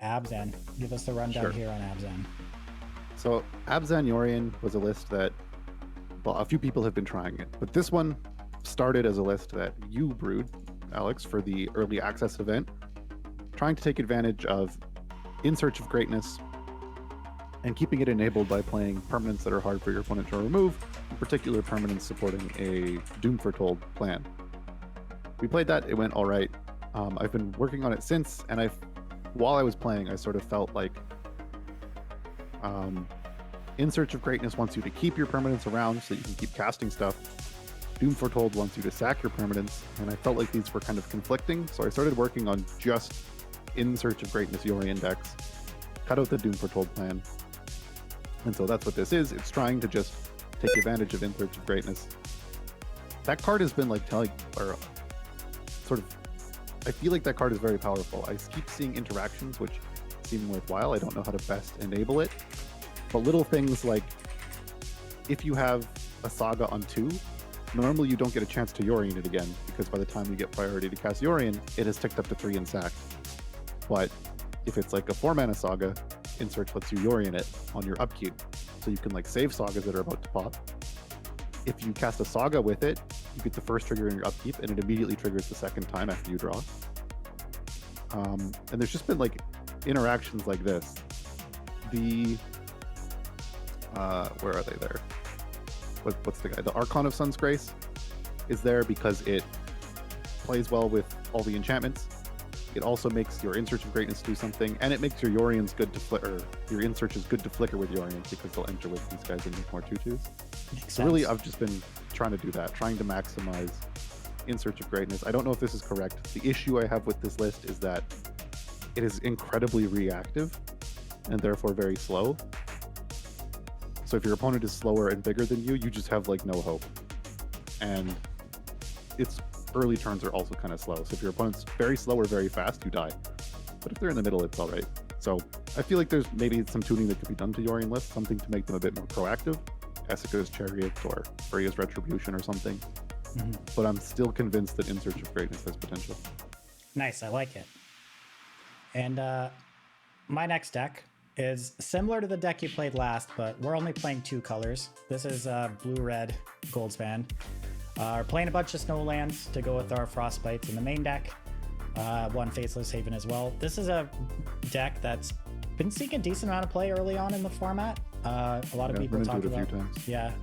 Abzan, give us the rundown here on Abzan. So Abzan Yorion was a list that, well, a few people have been trying it, but this one started as a list that you brewed, Alex, for the early access event, trying to take advantage of In Search of Greatness and keeping it enabled by playing permanents that are hard for your opponent to remove, in particular permanents supporting a Doom Foretold plan. We played that, it went all right. I've been working on it since, and while I was playing, I sort of felt like In Search of Greatness wants you to keep your permanents around so that you can keep casting stuff. Doom Foretold wants you to sack your permanents, and I felt like these were kind of conflicting, so I started working on just In Search of Greatness Yorion decks, cut out the Doom Foretold plan, and so that's what this is. It's trying to just take advantage of In Search of Greatness. That card has been like I feel like that card is very powerful. I keep seeing interactions which seem worthwhile. I don't know how to best enable it, but little things like if you have a Saga on 2, normally you don't get a chance to Yorion it again, because by the time you get priority to cast Yorion, it has ticked up to 3 and sacked. But if it's like a 4-mana Saga, In Search lets you Yorion it on your upkeep, so you can like save Sagas that are about to pop. If you cast a Saga with it, you get the first trigger in your upkeep, and it immediately triggers the second time after you draw. And there's just been like interactions like this. Where are they there? What's the guy? The Archon of Sun's Grace is there because it plays well with all the enchantments. It also makes your In Search of Greatness do something, and it makes your Yorions good to flicker. Your In Search is good to flicker with Yorions because they'll enter with these guys and make more 2/2s. So really, I've just been trying to do that, trying to maximize In Search of Greatness. I don't know if this is correct. The issue I have with this list is that it is incredibly reactive and therefore very slow. So if your opponent is slower and bigger than you, you just have like no hope. And its early turns are also kind of slow. So if your opponent's very slow or very fast, you die. But if they're in the middle, it's all right. So I feel like there's maybe some tuning that could be done to Yorion lists, something to make them a bit more proactive. Essica's Chariot or Freya's Retribution or something. Mm-hmm. But I'm still convinced that In Search of Greatness has potential. Nice, I like it. And my next deck is similar to the deck you played last, but we're only playing 2 colors. This is blue-red Goldspan. We're playing a bunch of Snowlands to go with our Frostbites in the main deck. 1 Faceless Haven as well. This is a deck that's been seeing a decent amount of play early on in the format. A lot of people talk about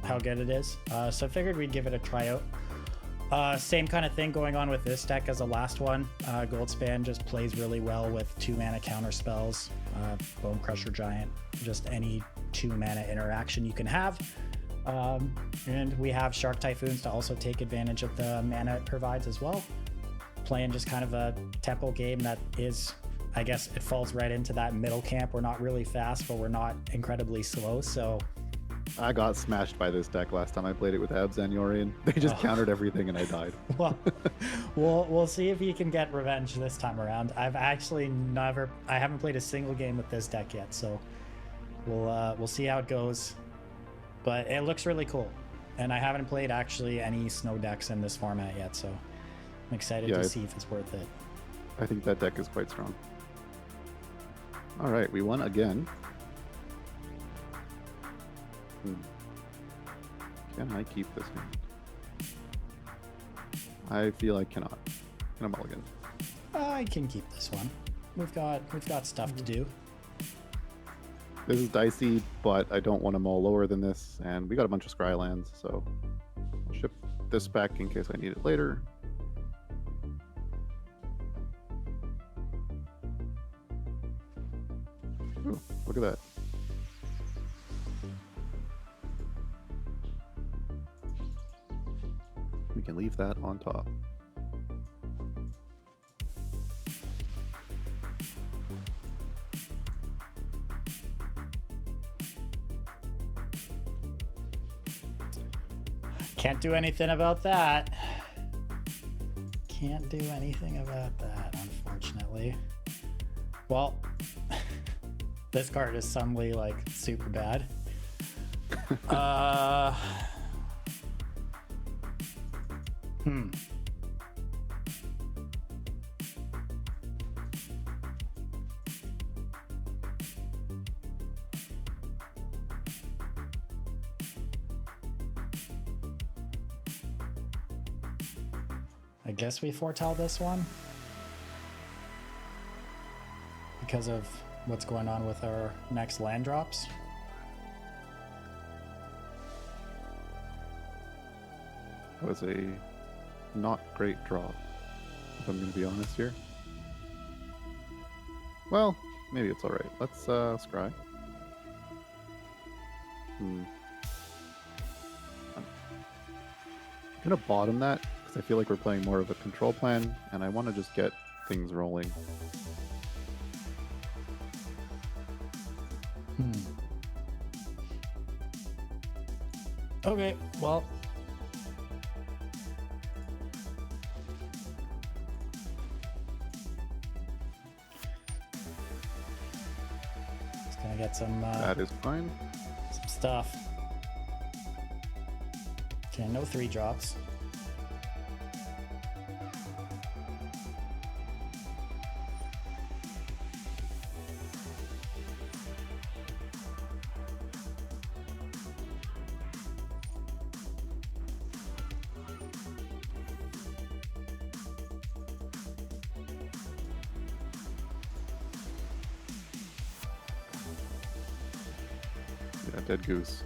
how good it is. So I figured we'd give it a try out. Same kind of thing going on with this deck as the last one. Goldspan just plays really well with 2-mana counter spells, Bone Crusher Giant, just any 2-mana interaction you can have. And we have Shark Typhoons to also take advantage of the mana it provides as well. Playing just kind of a tempo game that is, I guess it falls right into that middle camp. We're not really fast, but we're not incredibly slow. So I got smashed by this deck last time I played it with Abzan Yorion. They just countered everything and I died. Well, we'll see if you can get revenge this time around. I've actually I haven't played a single game with this deck yet, so we'll see how it goes. But it looks really cool, and I haven't played actually any snow decks in this format yet, so I'm excited to see if it's worth it. I think that deck is quite strong. All right, we won again. Can I keep this one? I feel I cannot. Can I mulligan? I can keep this one. We've got stuff to do. This is dicey, but I don't want to mull lower than this, and we got a bunch of scry lands, so I'll ship this back in case I need it later. Ooh, look at that. We can leave that on top. Can't do anything about that. Can't do anything about that, unfortunately. Well, this card is suddenly like super bad. I guess we foretell this one because of what's going on with our next land drops. That was a not great draw, if I'm going to be honest here. Well, maybe it's alright. Let's scry. I'm going to bottom that because I feel like we're playing more of a control plan and I want to just get things rolling. Okay, well. Just gonna get some That is fine. some stuff. Okay, no 3-drops. Yeah, dead goose.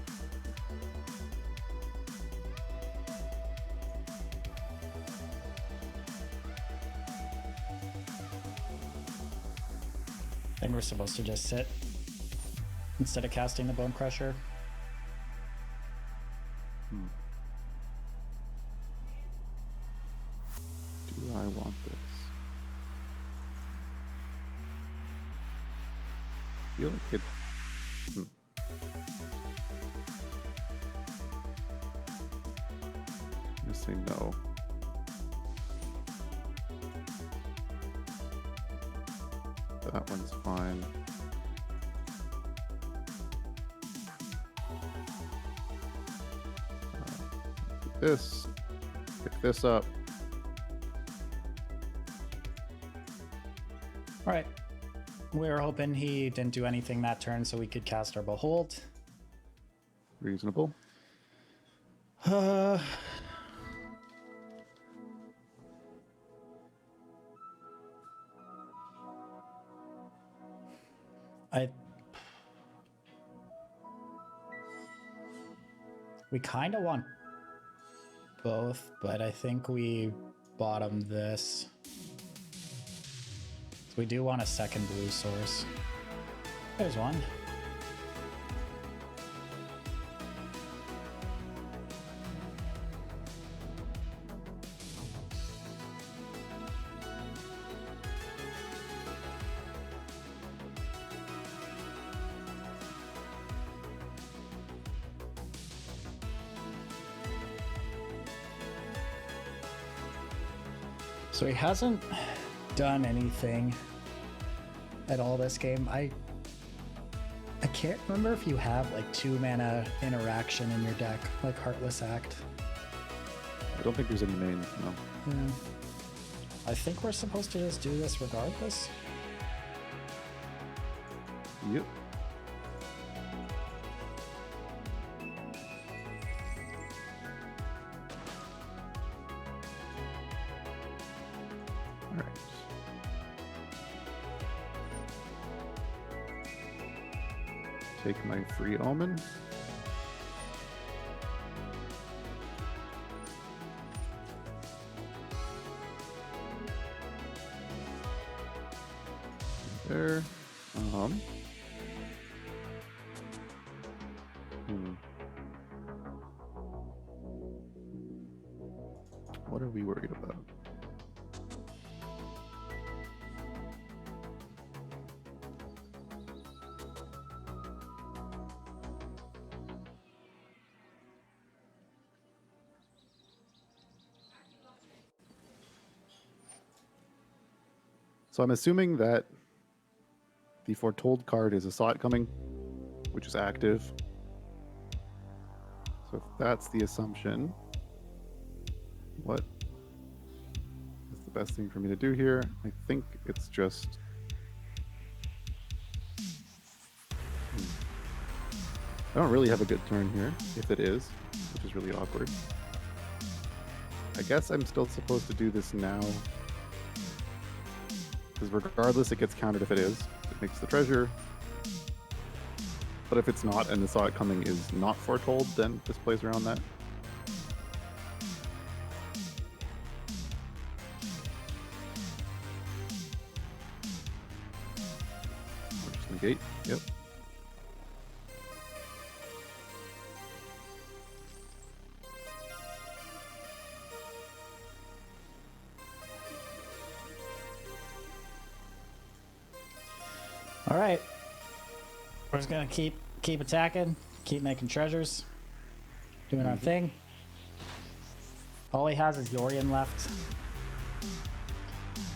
I think we're supposed to just sit instead of casting the Bone Crusher. Do I want this? I feel like it. I'm gonna say no. That one's fine. Do this. Pick this up. All right. We were hoping he didn't do anything that turn so we could cast our Behold. Reasonable. We kind of want both, but I think we bottom this. So we do want a second blue source. There's one. So he hasn't done anything at all this game. I can't remember if you have like 2 mana interaction in your deck, like Heartless Act. I don't think there's any main, no. Yeah. I think we're supposed to just do this regardless. Yep. Take my free omen. There. What are we worried about? So I'm assuming that the Foretold card is a Saw It Coming, which is active. So if that's the assumption, what is the best thing for me to do here? I think it's just... I don't really have a good turn here, if it is, which is really awkward. I guess I'm still supposed to do this now. Because regardless, it gets countered if it is. It makes the treasure. But if it's not, and the saw it coming is not foretold, then this plays around that. Just negate. Yep. All right. We're just gonna keep attacking, keep making treasures, doing our thing. All he has is Yorion left.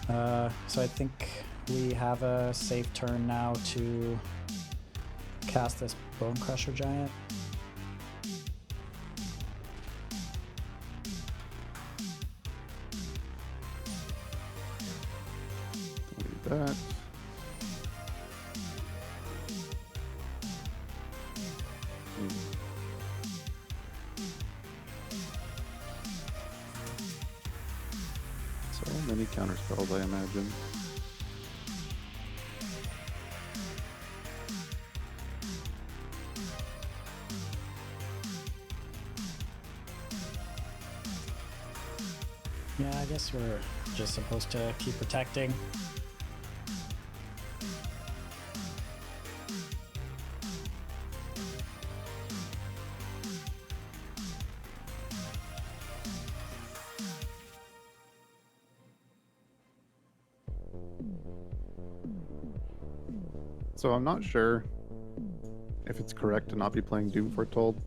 So I think we have a safe turn now to cast this Bone Crusher Giant. Leave that. So many counter spells, I imagine. Yeah, I guess we're just supposed to keep protecting. So I'm not sure if it's correct to not be playing Doom Foretold.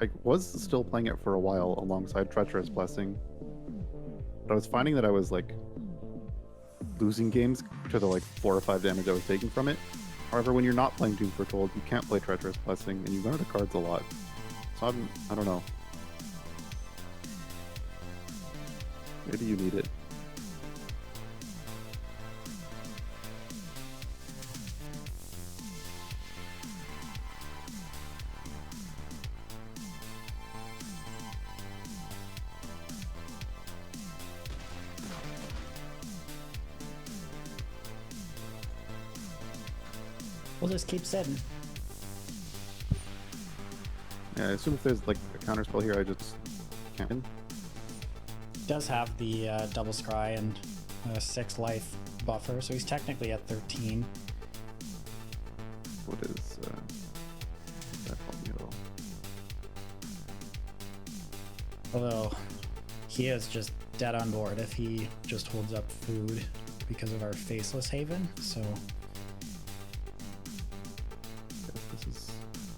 I was still playing it for a while alongside Treacherous Blessing, but I was finding that I was like losing games to the like 4 or 5 damage I was taking from it. However, when you're not playing Doom Foretold, you can't play Treacherous Blessing, and you run out of cards a lot. So I don't know. Maybe you need it. We'll just keep sitting. Yeah, I assume if there's like a counter spell here, I just can't. Does have the double scry and 6 life buffer, so he's technically at 13. What is that called? You know? Although he is just dead on board if he just holds up food because of our Faceless Haven, so This is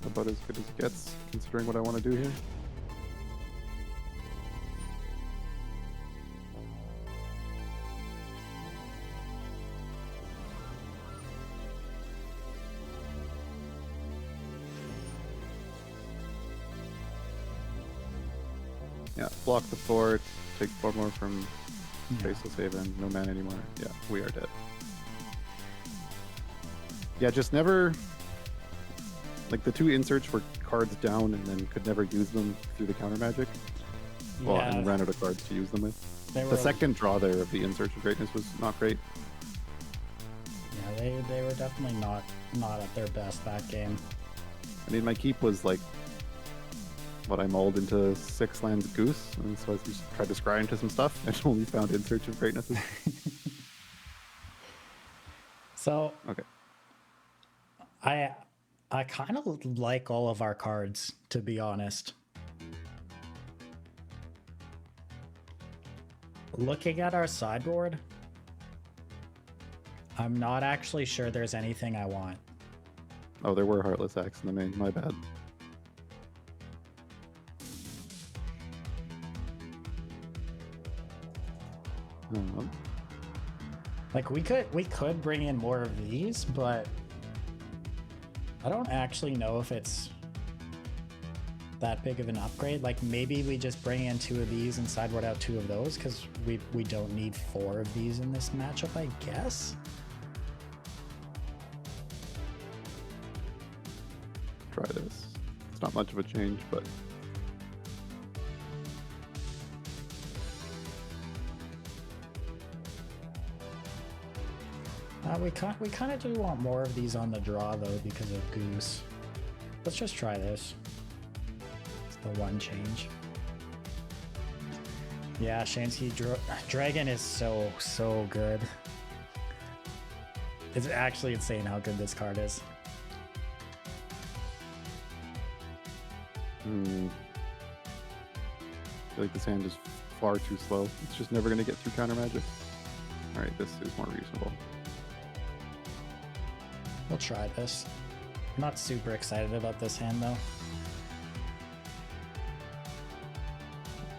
about as good as it gets, considering what I want to do here. Yeah, block the fort, take 4 more from Faceless Haven, no mana anymore. Yeah, we are dead. Yeah, just never... Like, the 2 inserts were cards down and then could never use them through the counter magic. Well, yeah, and ran out of cards to use them with. they The were, second draw there of the Inserts of Greatness was not great. yeah, they were definitely not at their best that game. I mean, my keep was like, what, I mulled into 6 lands Goose, and so I just tried to scry into some stuff and only found Inserts of Greatness. So Okay. I kind of like all of our cards, to be honest. Looking at our sideboard, I'm not actually sure there's anything I want. Oh, there were Heartless Acts in the main, my bad. Like we could bring in more of these, but I don't actually know if it's that big of an upgrade. Like maybe we just bring in 2 of these and sideboard out 2 of those, because we don't need 4 of these in this matchup, I guess. Try this. It's not much of a change, but We kind of do want more of these on the draw though because of Goose. Let's just try this. It's the one change. Yeah, Shansky Dragon is so good. It's actually insane how good this card is. I feel like this hand is far too slow. It's just never going to get through counter magic. All right, this is more reasonable. We'll try this. I'm not super excited about this hand though.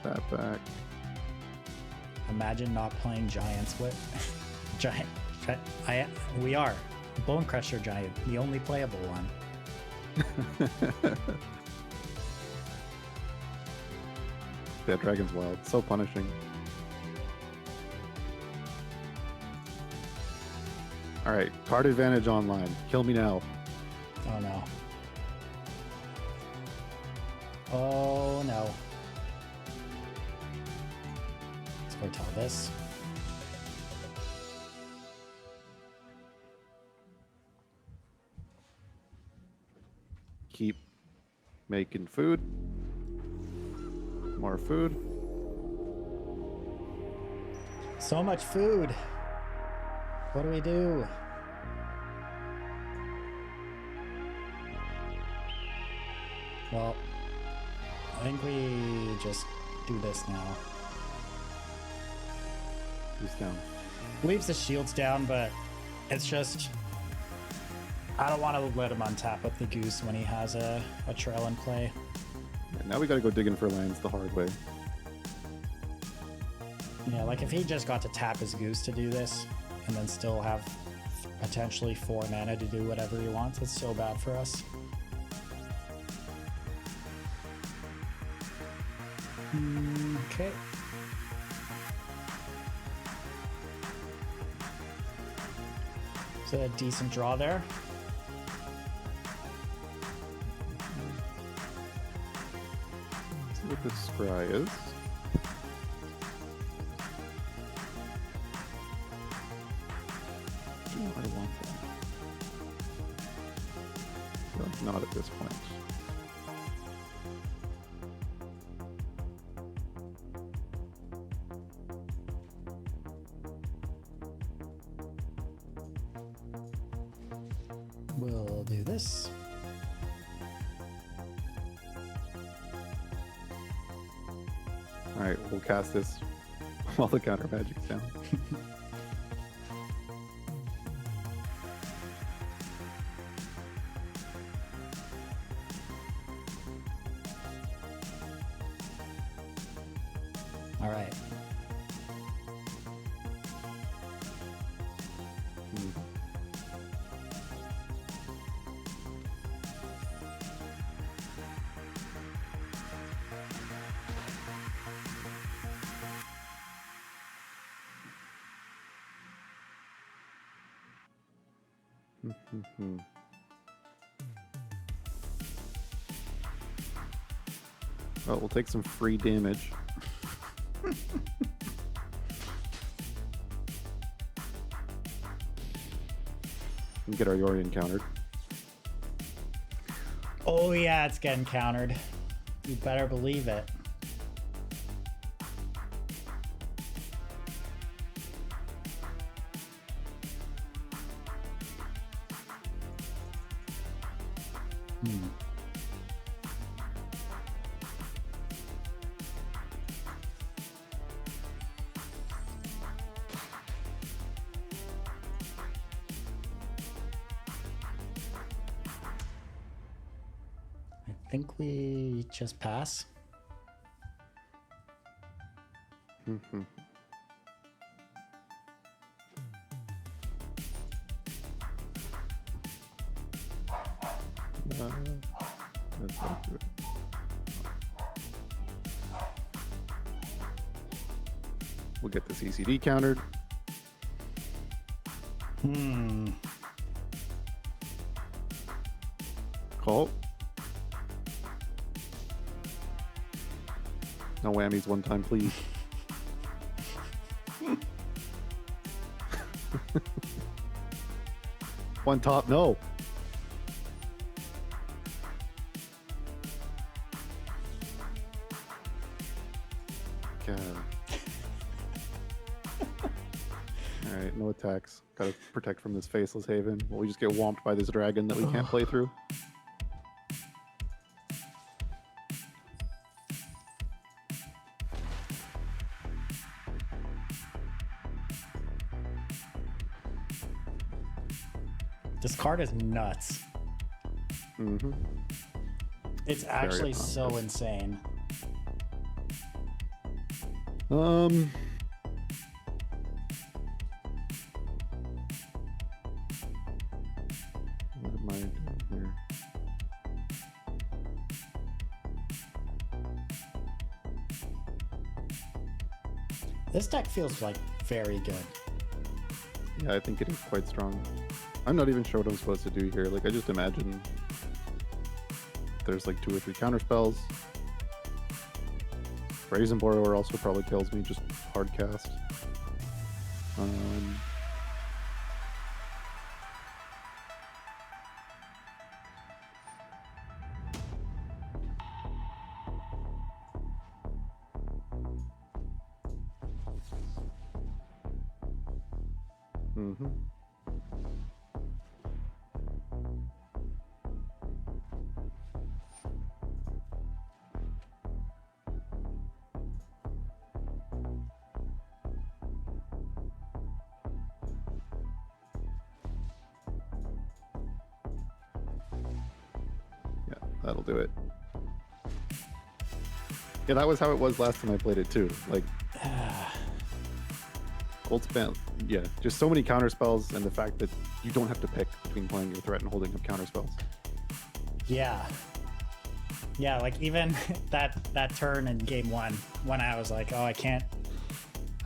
Put that back. Imagine not playing Giants with Giant. We are Bone Crusher Giant, the only playable one. Yeah, Dragon's wild. So punishing. Alright, card advantage online. Kill me now. Oh no. Oh no. Let's foretell this. Keep making food. More food. So much food. What do we do? Well, I think we just do this now. Who's down? Leaves the shields down, but it's just... I don't want to let him untap with the Goose when he has a trail in play. Yeah, now we gotta go digging for lands the hard way. Yeah, like if he just got to tap his Goose to do this, and then still have potentially 4 mana to do whatever he wants, it's so bad for us. Okay. So a decent draw there. Let's see what this scry is. Oh, I want that. No, not at this point. We'll do this. Alright, we'll cast this while the counter magic's down. All right. Well, we'll take some free damage. And get our Yorion countered. Oh yeah, it's getting countered. You better believe it. I think we just pass. Let's not do it. We'll get this ECD countered. Call. No whammies one time, please. One top, no. God. Alright, no attacks. Gotta protect from this Faceless Haven. Will we just get whomped by this dragon that we can't play through? This card is nuts. Mm-hmm. It's actually so insane. What am I doing here? This deck feels like very good. Yeah, I think it is quite strong. I'm not even sure what I'm supposed to do here. Like, I just imagine there's like 2 or 3 counter spells. Brazen Borrower also probably kills me, just hard cast. Mm-hmm. Yeah, that'll do it. Yeah, that was how it was last time I played it too. Like, Gold Span, yeah, just so many counter spells, and the fact that you don't have to pick between playing your threat and holding up counter spells. Yeah. Yeah, like even that turn in game 1 when I was like, oh, I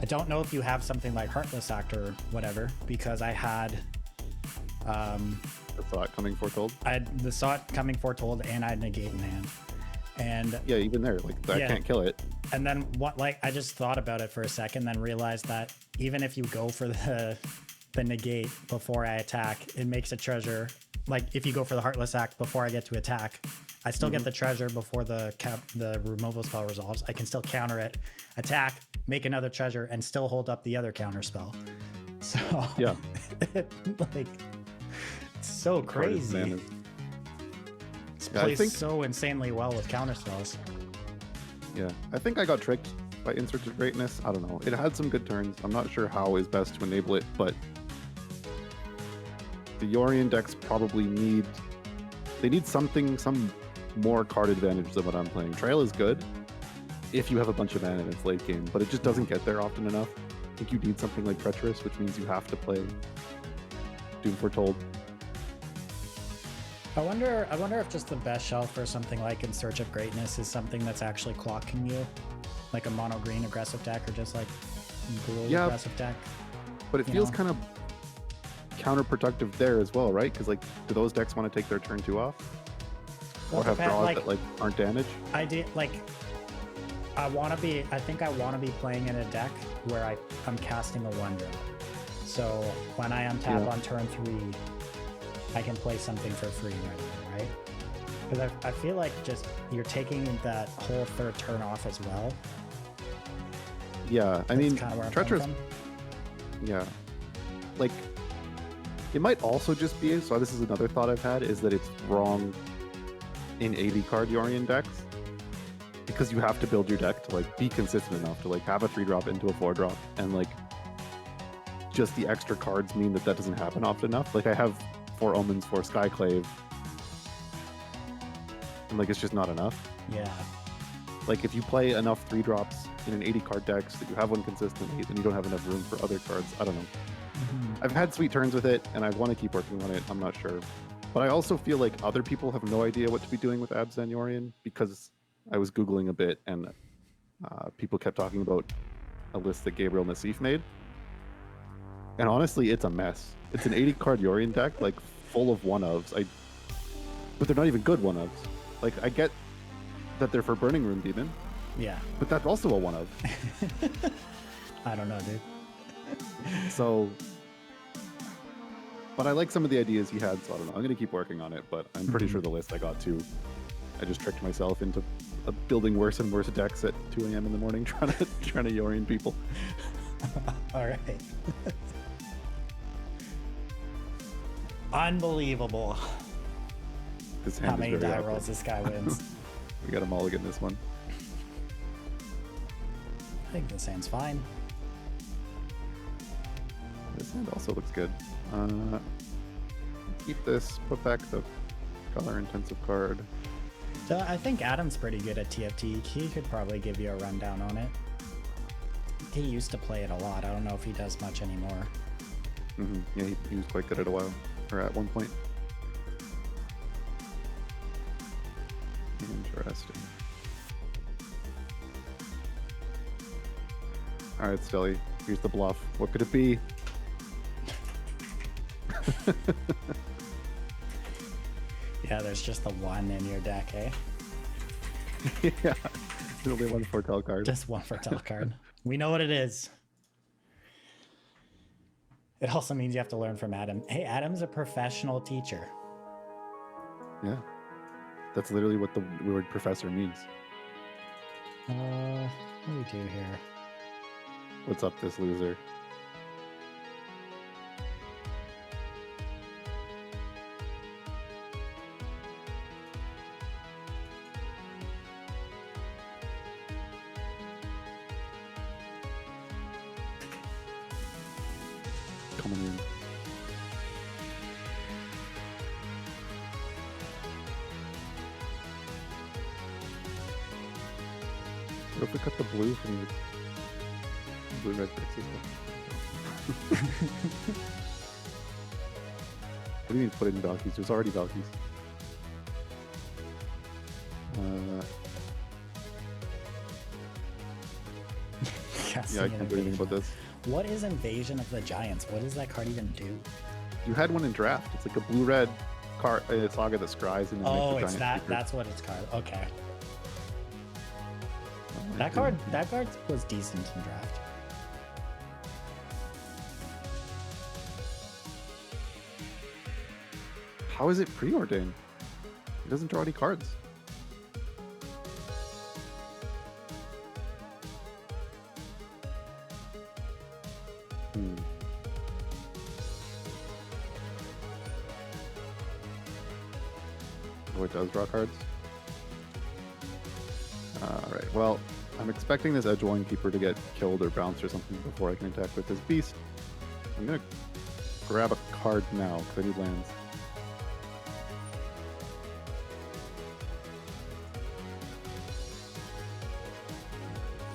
don't know if you have something like Heartless Act or whatever, because I had The thought coming foretold. I had the Thought coming foretold and I had Negate in hand. And yeah, even there, like, I can't kill it. And then I just thought about it for a second, then realized that even if you go for the negate before I attack, it makes a treasure. Like if you go for the Heartless Act before I get to attack, I still get the treasure before the removal spell resolves. I can still counter it, attack, make another treasure, and still hold up the other counter spell. So yeah, like it's so crazy. It plays so insanely well with counter spells. Yeah, I think I got tricked by Insert of Greatness. I don't know. It had some good turns. I'm not sure how is best to enable it, but the Yorion decks probably need some more card advantage than what I'm playing. Trail is good if you have a bunch of mana in its late game, but it just doesn't get there often enough. I think you need something like Treacherous, which means you have to play Doom Foretold. I wonder if just the best shelf for something like In Search of Greatness is something that's actually clocking you, like a mono green aggressive deck, or just like blue aggressive deck. But it feels kind of counterproductive there as well, right? Because like, do those decks want to take their turn 2 off, or have draws that like aren't damage? I think I want to be playing in a deck where I'm casting a 1-drop. So when I untap on turn 3. I can play something for free right away, right? Because I feel like just you're taking that whole third turn off as well. Yeah, I mean, Treacherous. Yeah, like it might also just be. So this is another thought I've had, is that it's wrong in 80 card Yorion decks, because you have to build your deck to like be consistent enough to like have a 3-drop into a 4-drop, and like just the extra cards mean that doesn't happen often enough. Like I have 4 Omens, 4 Skyclave, and like it's just not enough. Yeah. Like if you play enough 3-drops in an 80 card deck so that you have one consistently, then you don't have enough room for other cards. I don't know. I've had sweet turns with it, and I want to keep working on it. I'm not sure. But I also feel like other people have no idea what to be doing with Abzan Yorion, because I was Googling a bit, and people kept talking about a list that Gabriel Nassif made. And honestly, it's a mess. It's an 80 card Yorion deck, like full of 1-ofs. But they're not even good 1-ofs. Like I get that they're for Burning Room Demon. Yeah. But that's also a 1-of. I don't know, dude. So But I like some of the ideas he had, so I don't know. I'm going to keep working on it, but I'm pretty sure the list I got to, I just tricked myself into building worse and worse decks at 2 a.m. in the morning trying to Yorion people. All right. Unbelievable. This How hand many is very die awkward. rolls this guy wins. We got a mulligan this one. I think this hand's fine. This hand also looks good. Keep this, put back the color intensive card. So I think Adam's pretty good at TFT. He could probably give you a rundown on it. He used to play it a lot. I don't know if he does much anymore. Yeah, he was quite good at a while, or at one point. Interesting. All right, Stelly, here's the bluff. What could it be? Yeah, there's just the one in your deck, eh? Yeah, there'll be one foretell card. Just one foretell card. We know what it is. It also means you have to learn from Adam. Hey, Adam's a professional teacher. Yeah, that's literally what the word professor means. What do we do here? What's up, this loser? Coming in. What if we cut the blue from the blue red bricks as well? What do you mean put in Valkyries? There's already Valkyries. Yeah, I can't do anything about this. What is Invasion of the Giants? What does that card even do? You had one in draft. It's like a blue-red card, saga that scries and then Oh, makes it's a giant that. creature. That's what it's called. Okay. Oh, That card was decent in draft. How is it preordained? It doesn't draw any cards. Oh, it does draw cards? Alright, well, I'm expecting this Edgewine Keeper to get killed or bounced or something before I can attack with this beast. I'm gonna grab a card now, because I need lands.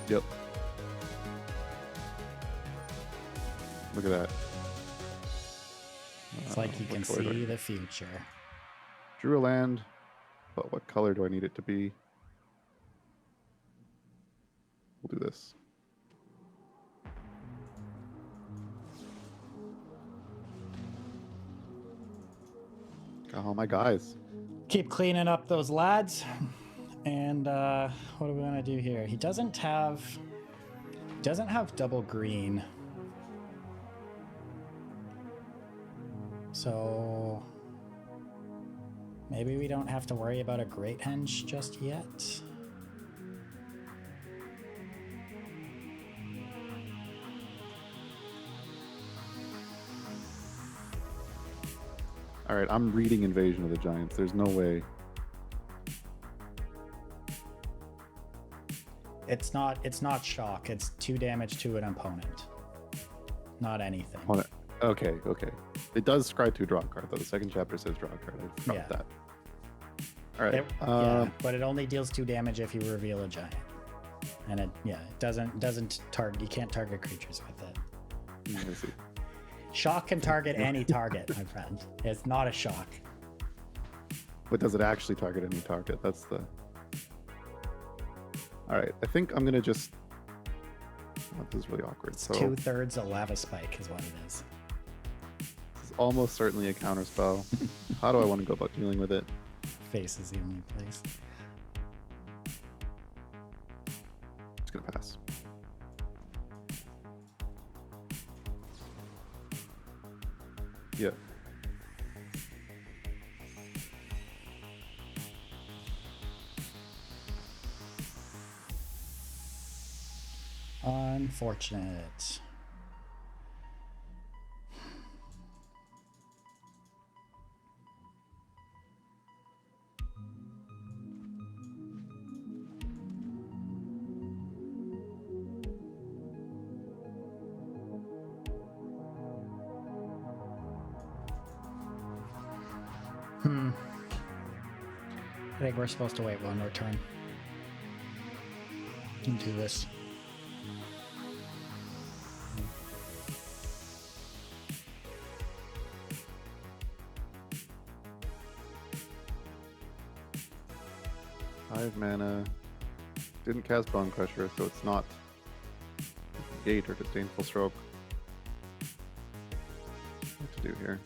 Yep. Look at that. It's like you what can color do I see need? the future. Drew a land, but what color do I need it to be? We'll do this. Oh, my guys. Keep cleaning up those lads. And what do we want to do here? He doesn't have double green. So maybe we don't have to worry about a Great Henge just yet. All right, I'm reading Invasion of the Giants. There's no way. It's not shock. It's 2 damage to an opponent. Not anything. Hold on. Okay. It does scribe to a draw card, though. The second chapter says draw card. I forgot Yeah. that. All right. Yeah, but it only deals 2 damage if you reveal a giant. And it doesn't target. You can't target creatures with it. Let me see. Shock can target any target, my friend. It's not a shock. But does it actually target any target? That's the... All right. I think I'm going to just... Oh, this is really awkward. It's So 2/3 a lava spike is what it is. this is almost certainly a counter spell. How do I want to go about dealing with it? Face is the only place. Just going to pass. Yeah. Unfortunate. I think we're supposed to wait one more turn and do this. Five mana. Didn't cast Bone Crusher, so it's not Gate or Disdainful Stroke. What to do here?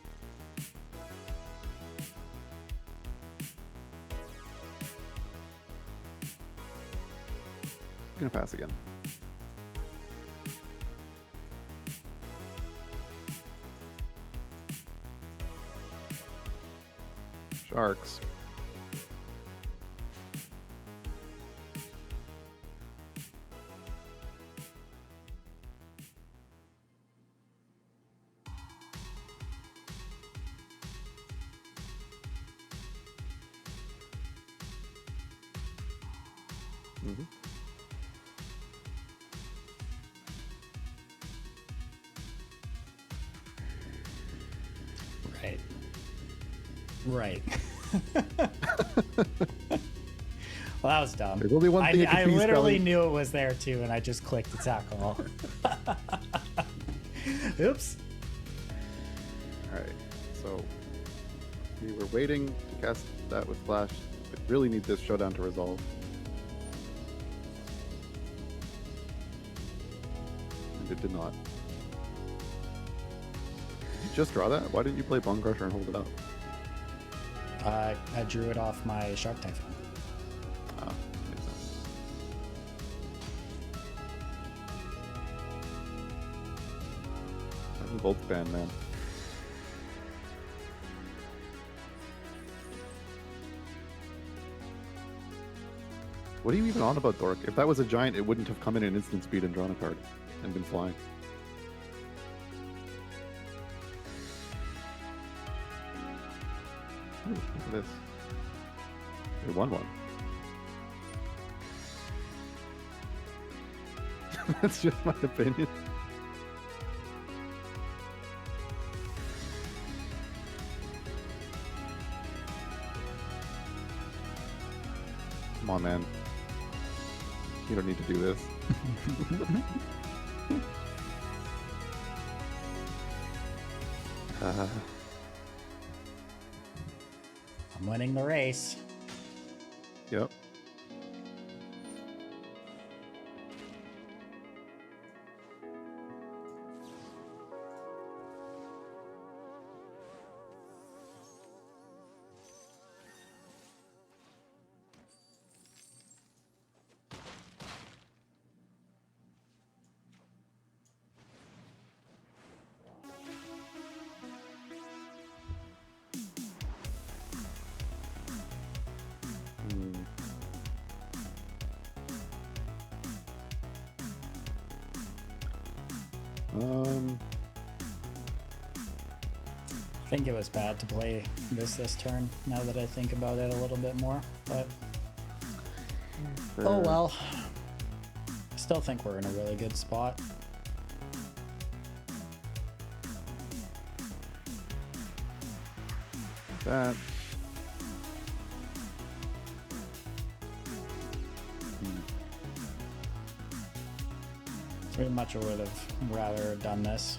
Gonna pass again. Sharks. Mm-hmm. Right. Well, that was dumb. There's only one thing I literally spelling. knew it was there too, and I just clicked attack all. Oops. Alright, so we were waiting to cast that with Flash. But really need this Showdown to resolve. And it did not. Did you just draw that? Why didn't you play Bone Crusher and hold it up? I drew it off my Shark Typhoon. Ah, makes sense. I'm both fan, man. What are you even on about, Dork? If that was a giant, it wouldn't have come in an instant speed and drawn a card and been flying. Ooh, look at this. They won one. That's just my opinion. Come on, man. You don't need to do this. I'm winning the race. Yep. I think it was bad to play this turn, now that I think about it a little bit more, but oh well. I still think we're in a really good spot. That. Pretty much I would have rather done this.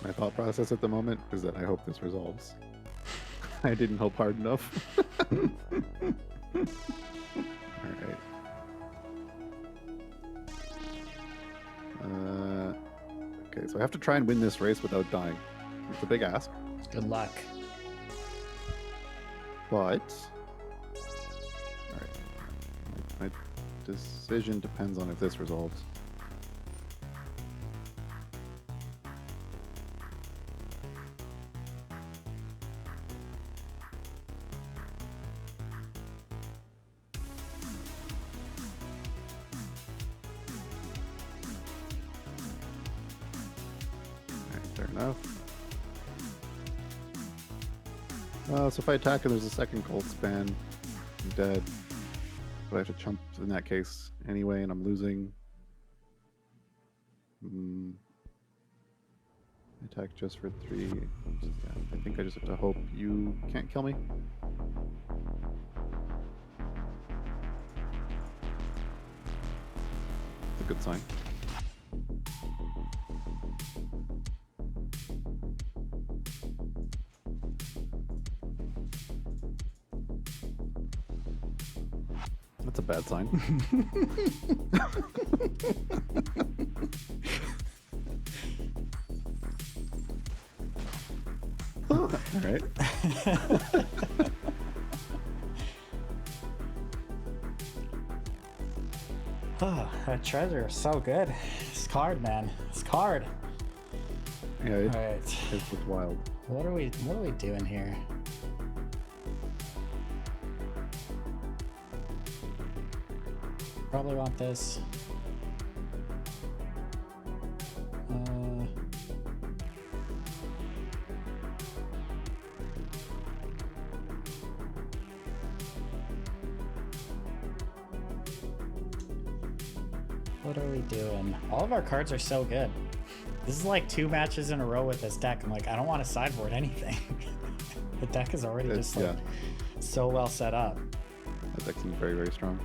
My thought process at the moment is that I hope this resolves. I didn't hope hard enough. Alright. Okay, so I have to try and win this race without dying. It's a big ask. Good luck. But alright. My decision depends on if this resolves. Fair enough. So if I attack and there's a second cold span, I'm dead. But I have to chump in that case anyway, and I'm losing. Attack just for 3. Yeah, I think I just have to hope you can't kill me. It's a good sign. That's a bad sign. All right. Oh, that treasure is so good. This card, man. This card. Yeah, All right. it's wild. What are we doing here? Probably want this. What are we doing? All of our cards are so good. This is like 2 matches in a row with this deck. I'm like, I don't want to sideboard anything. The deck is already just like so well set up. That deck seems very, very strong.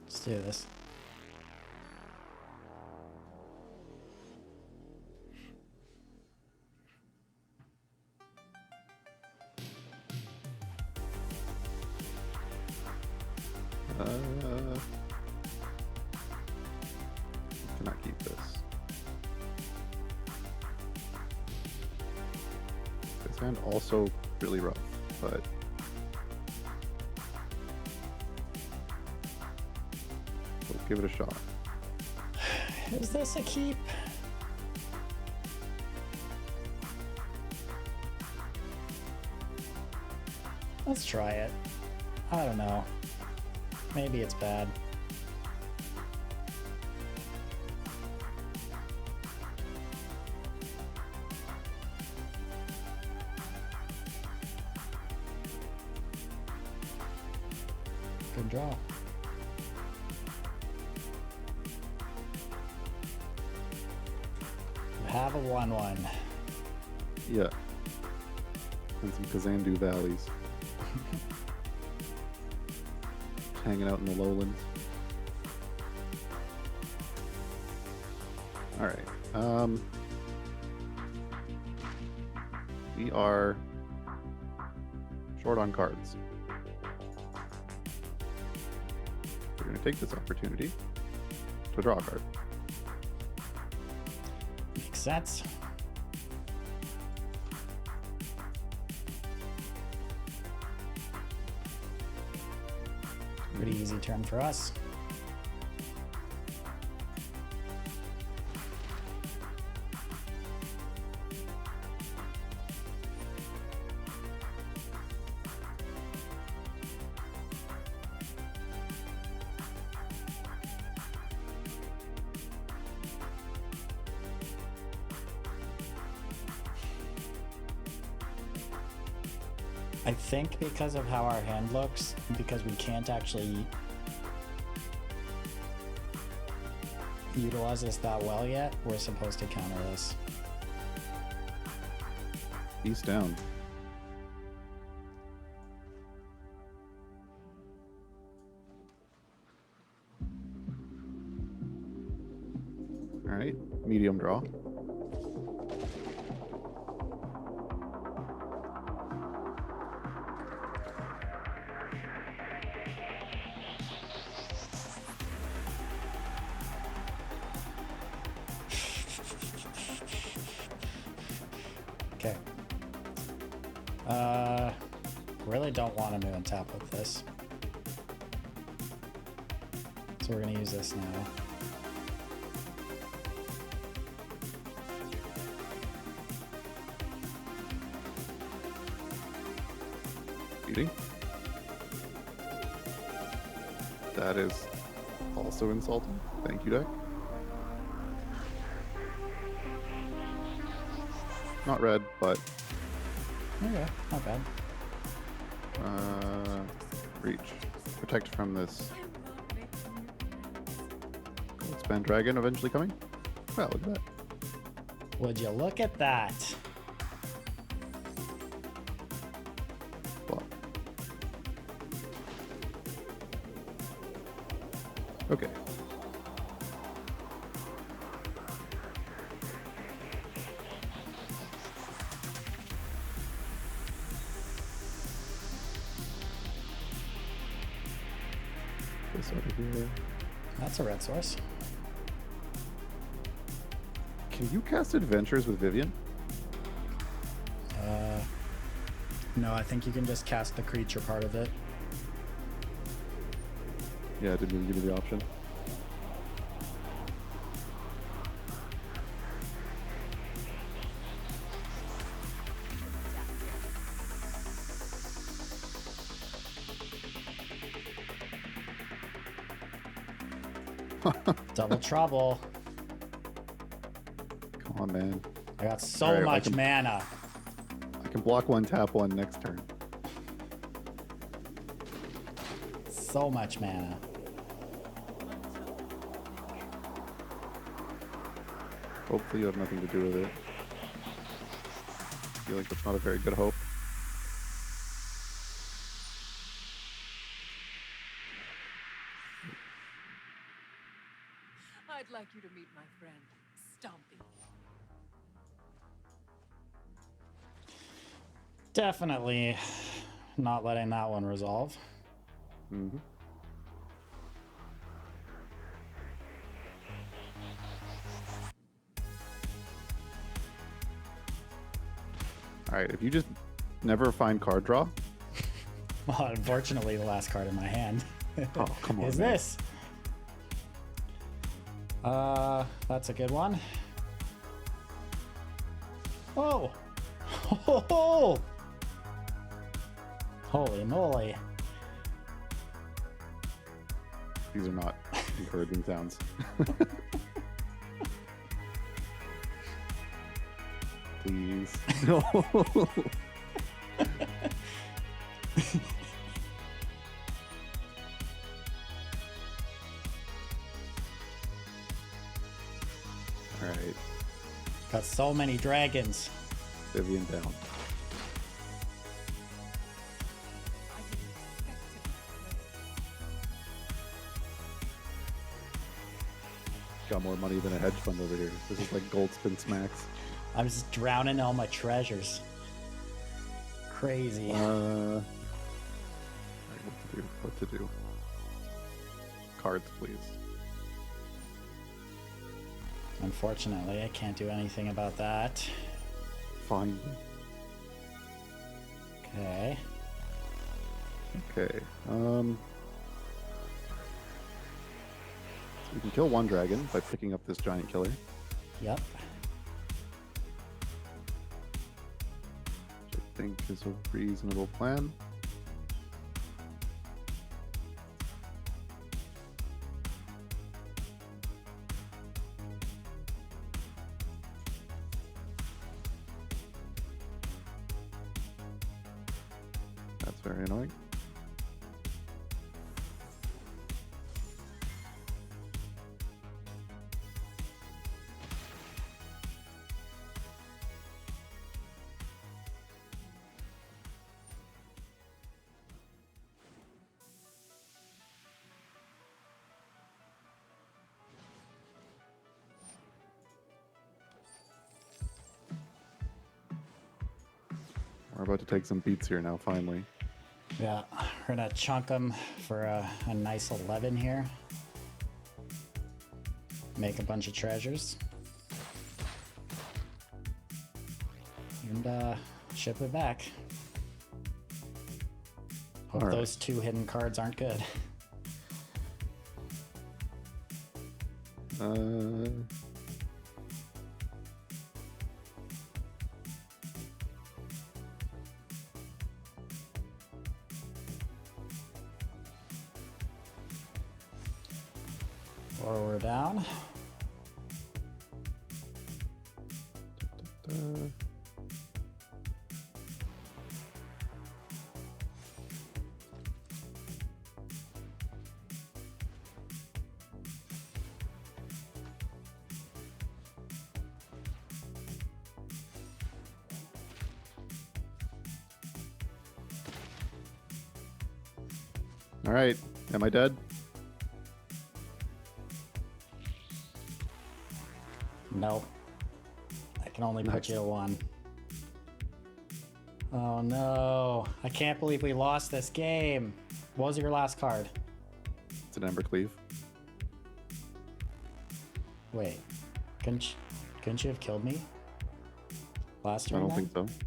Let's do this. Cannot keep this. This hand also really rough, but we'll give it a shot. Is this a keep? Let's try it. I don't know. Maybe it's bad. Good draw. You have a 1/1. Yeah. And some Kazandu valleys. Hanging out in the lowlands. All right. We are short on cards. We're going to take this opportunity to draw a card. Makes sense. Pretty easy turn for us. I think because of how our hand looks, because we can't actually utilize this that well yet, we're supposed to counter this. East down. All right, medium draw. Okay. Really don't want to move and tap with this. So we're gonna use this now. Beauty. That is also insulting. Thank you, deck. Not red, but Okay, not bad. reach. Protect from this. Expand dragon eventually coming. Well, look at that. Would you look at that? Block. Okay. This over here. That's a red source. Can you cast Adventures with Vivian? No, I think you can just cast the creature part of it. Yeah, it didn't even give me the option. Double trouble. Come on, man. I got so Alright, much mana. I can block one, tap one next turn. So much mana. Hopefully you have nothing to do with it. I feel like that's not a very good hope. I'd like you to meet my friend, Stompy. Definitely not letting that one resolve. Mm-hmm. Alright, if you just never find card draw. Well, unfortunately, the last card in my hand Oh, come on. is man. this. That's a good one. Oh! Oh! Holy moly. These are not encouraging sounds. Please. No. Alright, Got so many dragons. Vivian down. I didn't expect to be afraid. Got more money than a hedge fund over here. This is like gold spin smacks. I'm just drowning all my treasures. Crazy. Alright, what to do? What to do? Cards, please. Unfortunately, I can't do anything about that. Fine. Okay. Okay. So we can kill one dragon by picking up this giant killer. Yep. Which I think is a reasonable plan. That's very annoying. We're about to take some beats here now, finally. Yeah, we're gonna chunk them for a nice 11 here. Make a bunch of treasures. And ship it back. Hope All right. those 2 hidden cards aren't good. Or we're down. All right. Am I dead? Nope. I can only put Nice. you to 1. Oh no. I can't believe we lost this game. What was your last card? It's an Embercleave. Wait. Couldn't you have killed me? Last I turn don't then? think so.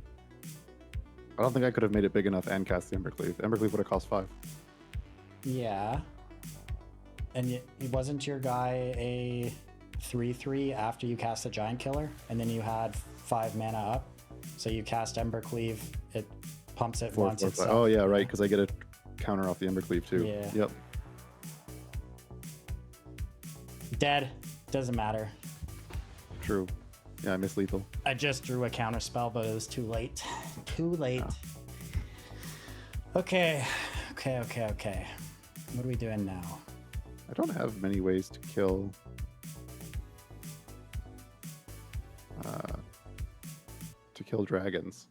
I don't think I could have made it big enough and cast the Embercleave. Embercleave would have cost 5. Yeah. And wasn't your guy a 3/3 after you cast the Giant Killer? And then you had 5 mana up? So you cast Embercleave, it pumps it 4, once 4, 5. itself. Oh, yeah, right, because I get a counter off the Embercleave too. Yeah. Yep. Dead. Doesn't matter. True. Yeah, I miss lethal. I just drew a counter spell, but it was too late. Too late. Okay. What are we doing now? I don't have many ways to kill. Dragons,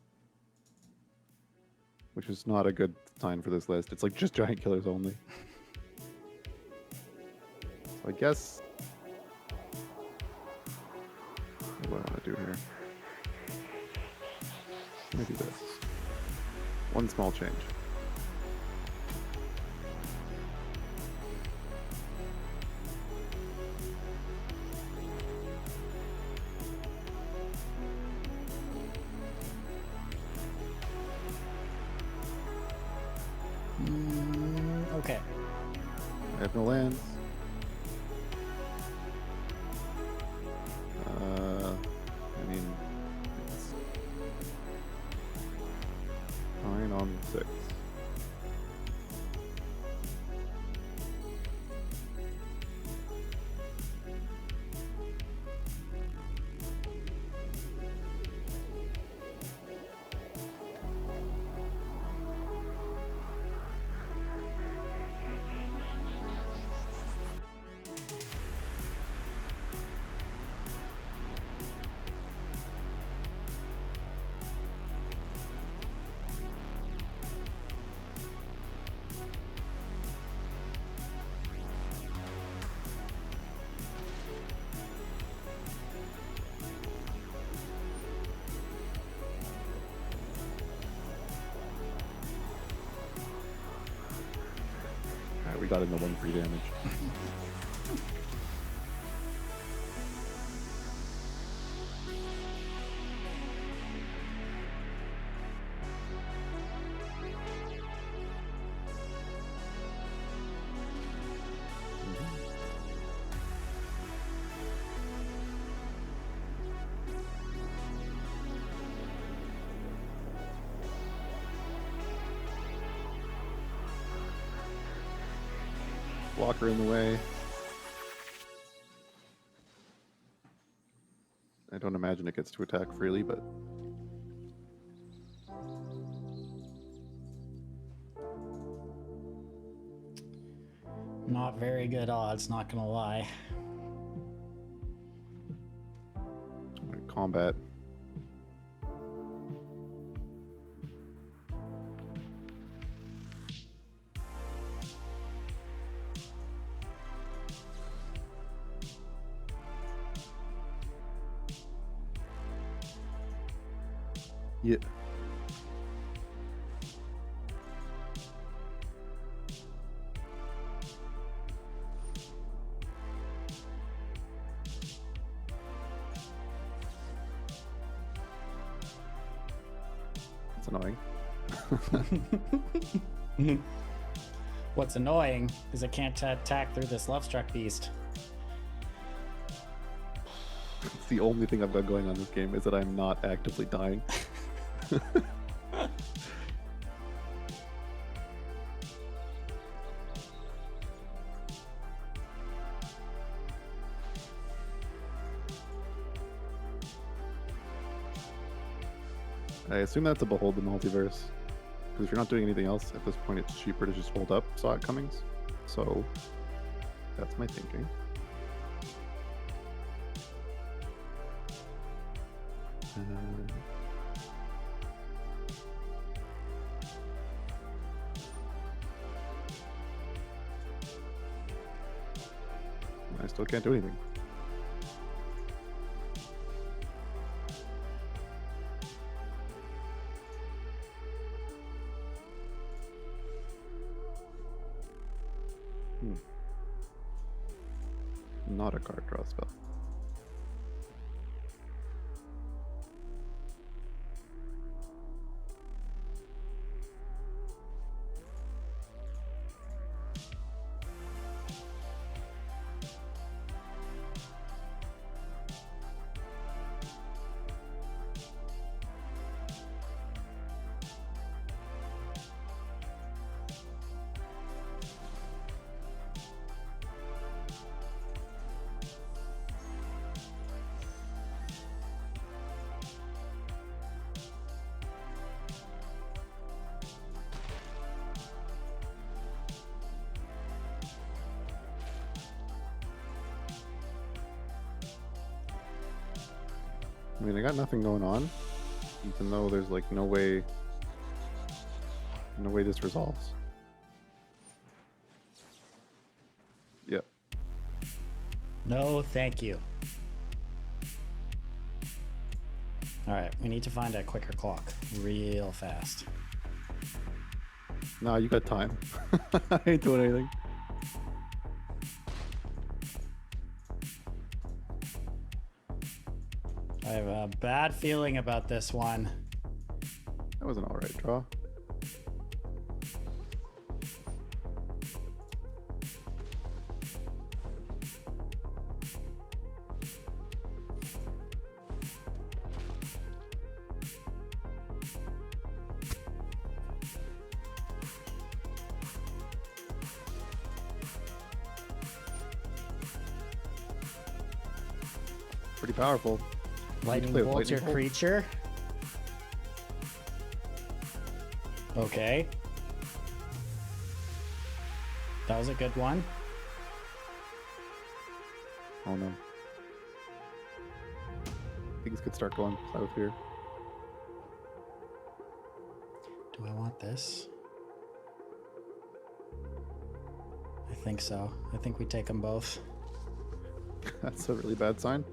which is not a good sign for this list. It's like just giant killers only. So I guess what do I want to do here? Maybe this. One small change. Okay. I have no lands. I mean, it's 9 on 6. Alright, we got in the 1 free damage. Blocker in the way. I don't imagine it gets to attack freely, but Not very good odds, not gonna lie. combat. Yeah. That's annoying. What's annoying is I can't attack through this Lovestruck Beast. It's the only thing I've got going on this game is that I'm not actively dying. I assume that's a Behold the Multiverse. Because if you're not doing anything else, at this point it's cheaper to just hold up Saw It Comings. So, that's my thinking. I still can't do anything. Not a card draw spell. I mean, I got nothing going on, even though there's like no way this resolves. Yep. No, thank you. Alright, we need to find a quicker clock real fast. Nah, you got time. I ain't doing anything. I have a bad feeling about this one. That was an alright draw. Pretty powerful. Lightning play with bolt your lightning bolt? creature. Okay. That was a good one. Oh no. Things could start going south here. Do I want this? I think so. I think we take them both. That's a really bad sign.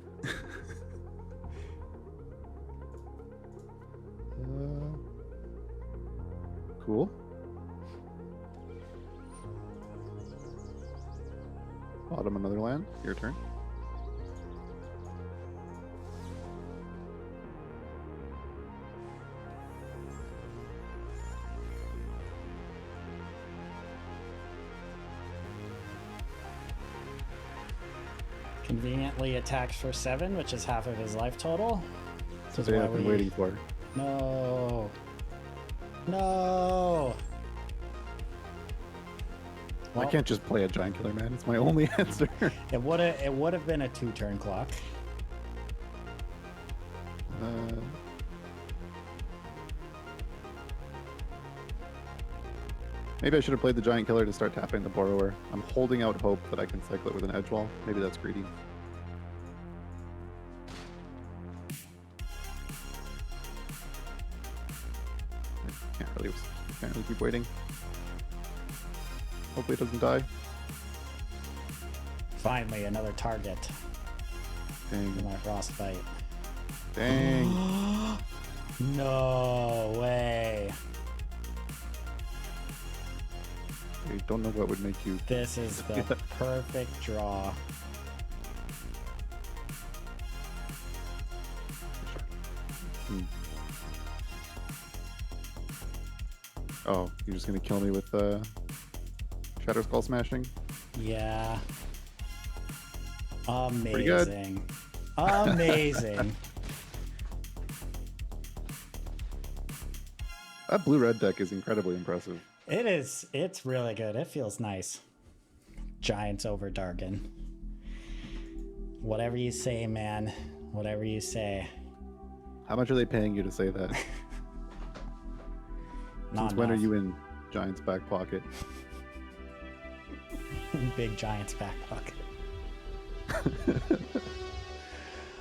Cool. Bottom another land. Your turn. Conveniently attacks for 7, which is half of his life total. This is That's what why I've been waiting for. No. No. I Well, can't just play a giant killer, man. It's my only answer. It would have been a 2-turn clock. Maybe I should have played the giant killer to start tapping the borrower. I'm holding out hope that I can cycle it with an edge wall. Maybe that's greedy. I can't really keep waiting. Hopefully it doesn't die. Finally, another target. Dang. My frostbite. Dang. No way. I don't know what would make you... This is the perfect draw. Oh, you're just gonna kill me with Shadow Skull Smashing? Yeah. Pretty good. Amazing. Amazing. That blue-red deck is incredibly impressive. It is. It's really good. It feels nice. Giants over Dargon. Whatever you say, man. Whatever you say. How much are they paying you to say that? Not Since when are enough. you in Giants' back pocket? Big Giants back pocket.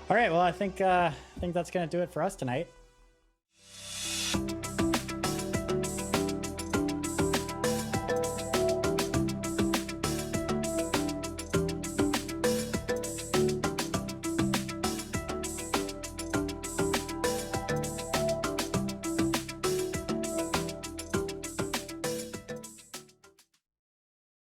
All right. Well, I think that's gonna do it for us tonight.